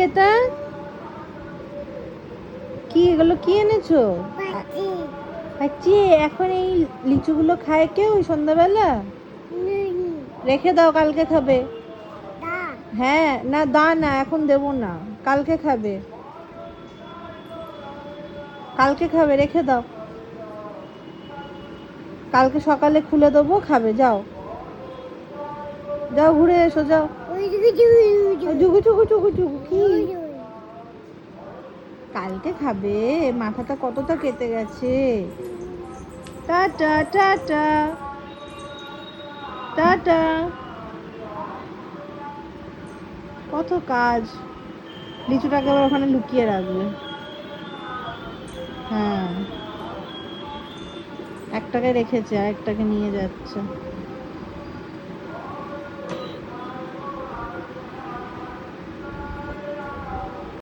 এটা? কি এগুলো কি এনেছো? আচ্ছা, এখন এই লিচুগুলো খায় কেউ সন্ধ্যাবেলা? রেখে দাও, কালকে খাবে। হ্যাঁ, না দা না, এখন দেবো না, কালকে খাবে। কালকে খাবে, রেখে দাও। কালকে সকালে খুলে দেবো, খাবে। যাও যাও, ঘুরে এসো, যাও। জুগু জুগু জুগু জুগু কি? কালকে খাবে, মাথাটা কতটা কেটে গেছে। Tata tata tata. কত কাজ। লিচুটাকে আবার ওখানে লুকিয়ে রাখবে। হ্যাঁ, একটাকে রেখেছে আর একটাকে নিয়ে যাচ্ছে।